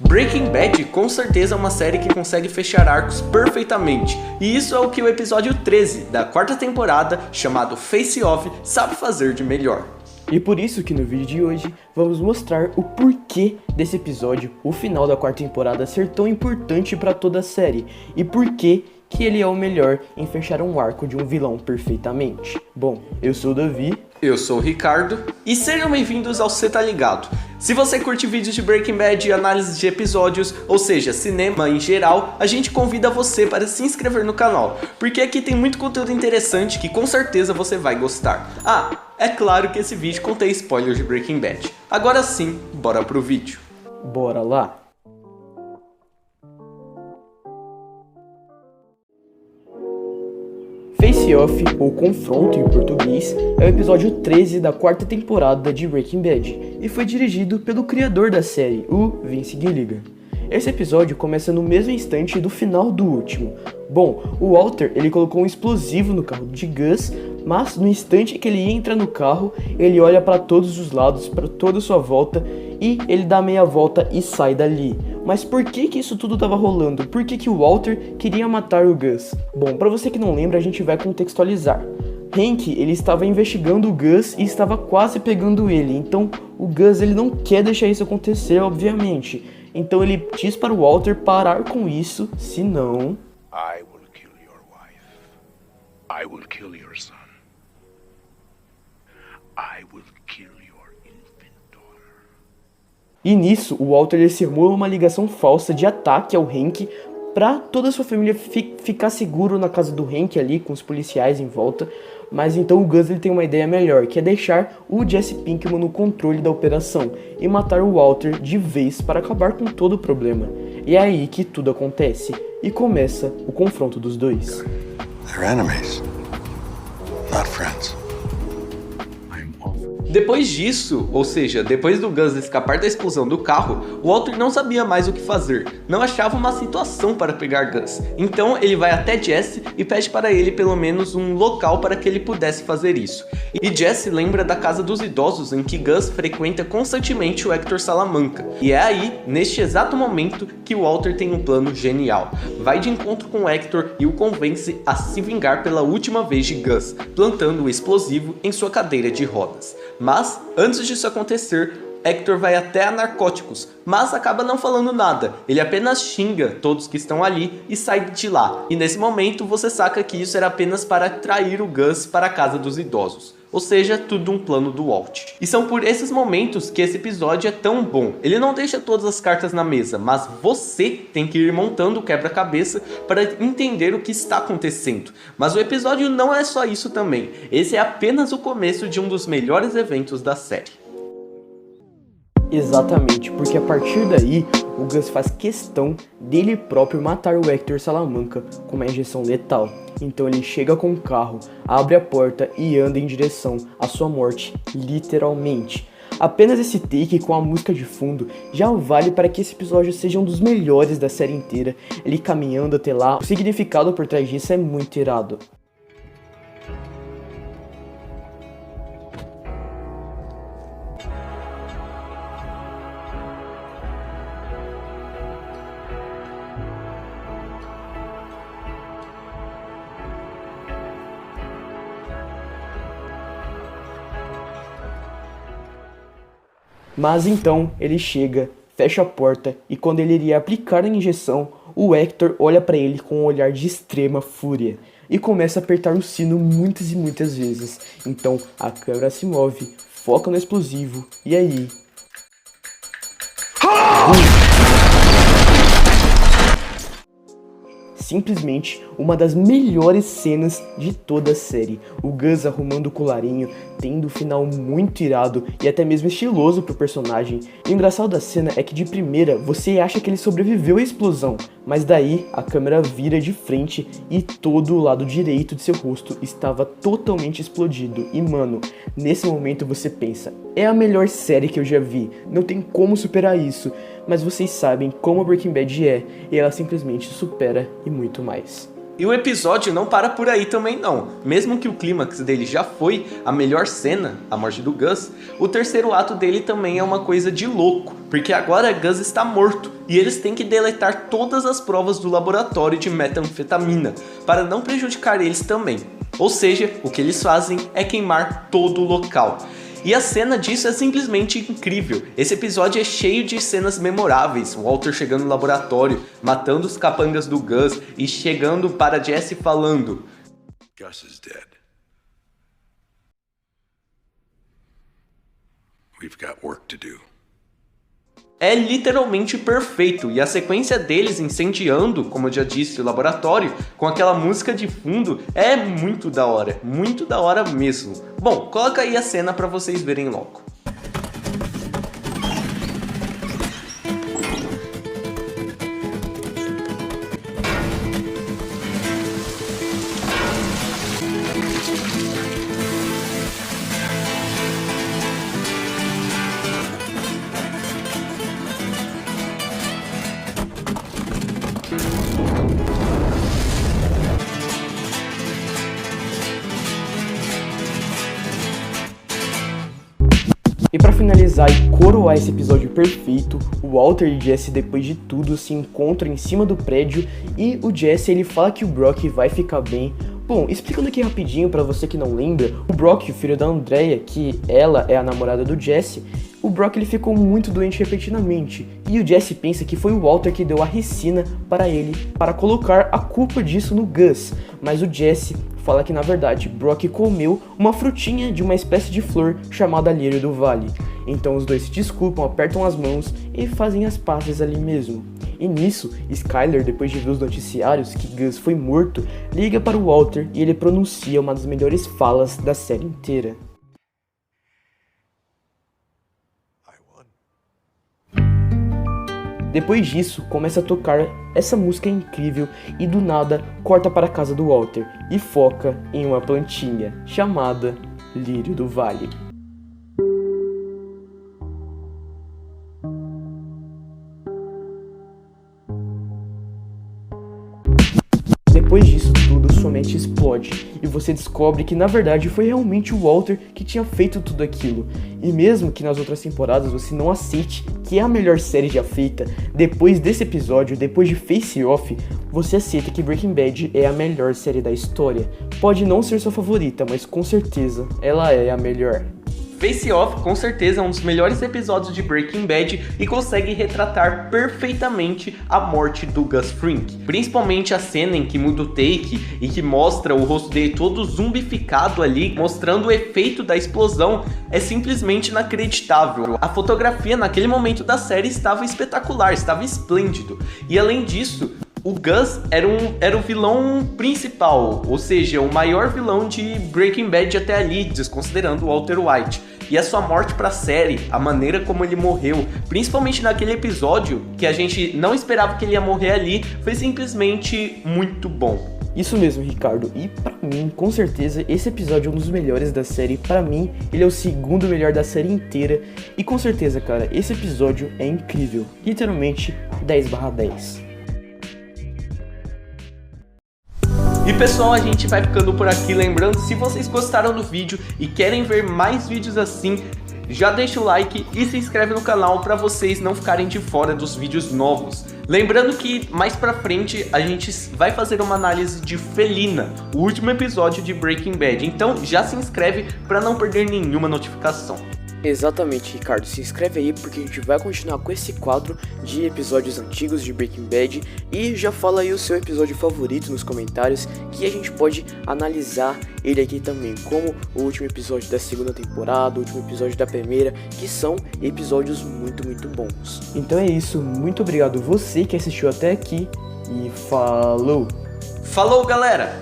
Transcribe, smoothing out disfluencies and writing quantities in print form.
Breaking Bad com certeza é uma série que consegue fechar arcos perfeitamente, e isso é o que o episódio 13 da quarta temporada, chamado Face Off, sabe fazer de melhor. E por isso que no vídeo de hoje vamos mostrar o porquê desse episódio, o final da quarta temporada, ser tão importante para toda a série, e porquê que ele é o melhor em fechar um arco de um vilão perfeitamente. Bom, eu sou o Davi. Eu sou o Ricardo, e sejam bem-vindos ao Cê Tá Ligado. Se você curte vídeos de Breaking Bad e análises de episódios, ou seja, cinema em geral, a gente convida você para se inscrever no canal, porque aqui tem muito conteúdo interessante que com certeza você vai gostar. Ah, é claro que esse vídeo contém spoilers de Breaking Bad. Agora sim, bora pro vídeo. Bora lá! Face Off, ou Confronto em português, é o episódio 13 da quarta temporada de Breaking Bad e foi dirigido pelo criador da série, o Vince Gilligan. Esse episódio começa no mesmo instante do final do último. Bom, o Walter ele colocou um explosivo no carro de Gus, mas no instante que ele entra no carro, ele olha para todos os lados, para toda a sua volta, e ele dá meia volta e sai dali. Mas por que isso tudo estava rolando? Por que o Walter queria matar o Gus? Bom, para você que não lembra, a gente vai contextualizar. Hank, ele estava investigando o Gus e estava quase pegando ele, então o Gus ele não quer deixar isso acontecer, obviamente. Então ele diz para o Walter parar com isso, senão... I will kill your wife. I will kill your son. I will kill your infant daughter. E nisso, o Walter ele simula uma ligação falsa de ataque ao Hank para toda a sua família ficar seguro na casa do Hank ali, com os policiais em volta. Mas então o Gus ele tem uma ideia melhor, que é deixar o Jesse Pinkman no controle da operação e matar o Walter de vez para acabar com todo o problema. E é aí que tudo acontece e começa o confronto dos dois. They're enemies, not friends. Depois disso, ou seja, depois do Gus escapar da explosão do carro, o Walter não sabia mais o que fazer, não achava uma situação para pegar Gus. Então ele vai até Jesse e pede para ele pelo menos um local para que ele pudesse fazer isso. E Jesse lembra da casa dos idosos em que Gus frequenta constantemente o Hector Salamanca. E é aí, neste exato momento, que o Walter tem um plano genial. Vai de encontro com o Hector e o convence a se vingar pela última vez de Gus, plantando o explosivo em sua cadeira de rodas. Mas, antes disso acontecer, Hector vai até a Narcóticos, mas acaba não falando nada. Ele apenas xinga todos que estão ali e sai de lá. E nesse momento você saca que isso era apenas para atrair o Gus para a casa dos idosos. Ou seja, tudo um plano do Walt. E são por esses momentos que esse episódio é tão bom. Ele não deixa todas as cartas na mesa, mas você tem que ir montando o quebra-cabeça para entender o que está acontecendo. Mas o episódio não é só isso também. Esse é apenas o começo de um dos melhores eventos da série. Exatamente, porque a partir daí, o Gus faz questão dele próprio matar o Hector Salamanca com uma injeção letal. Então ele chega com o carro, abre a porta e anda em direção à sua morte, literalmente. Apenas esse take com a música de fundo já vale para que esse episódio seja um dos melhores da série inteira. Ele caminhando até lá, o significado por trás disso é muito irado. Mas então ele chega, fecha a porta e quando ele iria aplicar a injeção, o Hector olha pra ele com um olhar de extrema fúria e começa a apertar o sino muitas e muitas vezes. Então a câmera se move, foca no explosivo e aí... Simplesmente uma das melhores cenas de toda a série. O Gus arrumando o colarinho, tendo um final muito irado e até mesmo estiloso pro personagem. E o engraçado da cena é que de primeira você acha que ele sobreviveu à explosão, mas daí a câmera vira de frente e todo o lado direito de seu rosto estava totalmente explodido. E mano, nesse momento você pensa, é a melhor série que eu já vi, não tem como superar isso. Mas vocês sabem como a Breaking Bad é, e ela simplesmente supera e muito mais. E o episódio não para por aí também não. Mesmo que o clímax dele já foi a melhor cena, a morte do Gus, o terceiro ato dele também é uma coisa de louco. Porque agora Gus está morto e eles têm que deletar todas as provas do laboratório de metanfetamina para não prejudicar eles também. Ou seja, o que eles fazem é queimar todo o local. E a cena disso é simplesmente incrível. Esse episódio é cheio de cenas memoráveis. O Walter chegando no laboratório, matando os capangas do Gus e chegando para Jesse falando: Gus is dead. We've got work to do. É literalmente perfeito, e a sequência deles incendiando, como eu já disse, o laboratório, com aquela música de fundo, é muito da hora mesmo. Bom, coloca aí a cena pra vocês verem logo. E pra finalizar e coroar esse episódio perfeito, o Walter e Jesse, depois de tudo, se encontram em cima do prédio e o Jesse ele fala que o Brock vai ficar bem. Bom, explicando aqui rapidinho pra você que não lembra, o Brock, o filho da Andrea, que ela é a namorada do Jesse, o Brock ele ficou muito doente repentinamente e o Jesse pensa que foi o Walter que deu a ricina para ele para colocar a culpa disso no Gus, mas o Jesse fala que na verdade Brock comeu uma frutinha de uma espécie de flor chamada lírio do vale. Então os dois se desculpam, apertam as mãos e fazem as pazes ali mesmo. E nisso, Skyler, depois de ver os noticiários que Gus foi morto, liga para o Walter e ele pronuncia uma das melhores falas da série inteira. Depois disso, começa a tocar essa música incrível e do nada corta para a casa do Walter e foca em uma plantinha chamada Lírio do Vale. Depois disso tudo, sua mente explode e você descobre que na verdade foi realmente o Walter que tinha feito tudo aquilo. E mesmo que nas outras temporadas você não aceite que é a melhor série já feita, depois desse episódio, depois de Face Off, você aceita que Breaking Bad é a melhor série da história. Pode não ser sua favorita, mas com certeza ela é a melhor. Face Off com certeza é um dos melhores episódios de Breaking Bad e consegue retratar perfeitamente a morte do Gus Fring. Principalmente a cena em que muda o take e que mostra o rosto dele todo zumbificado ali, mostrando o efeito da explosão, é simplesmente inacreditável. A fotografia naquele momento da série estava espetacular, estava esplêndido. E além disso, o Gus era o vilão principal, ou seja, o maior vilão de Breaking Bad até ali, desconsiderando o Walter White. E a sua morte pra série, a maneira como ele morreu, principalmente naquele episódio, que a gente não esperava que ele ia morrer ali, foi simplesmente muito bom. Isso mesmo, Ricardo, e pra mim, com certeza, esse episódio é um dos melhores da série. Pra mim, ele é o segundo melhor da série inteira. E com certeza, cara, esse episódio é incrível. Literalmente, 10/10. E pessoal, a gente vai ficando por aqui. Lembrando, se vocês gostaram do vídeo e querem ver mais vídeos assim, já deixa o like e se inscreve no canal para vocês não ficarem de fora dos vídeos novos. Lembrando que mais pra frente a gente vai fazer uma análise de Felina, o último episódio de Breaking Bad. Então já se inscreve para não perder nenhuma notificação. Exatamente, Ricardo, se inscreve aí porque a gente vai continuar com esse quadro de episódios antigos de Breaking Bad e já fala aí o seu episódio favorito nos comentários que a gente pode analisar ele aqui também, como o último episódio da segunda temporada, o último episódio da primeira, que são episódios muito bons. Então é isso, muito obrigado você que assistiu até aqui e falou! Falou, galera!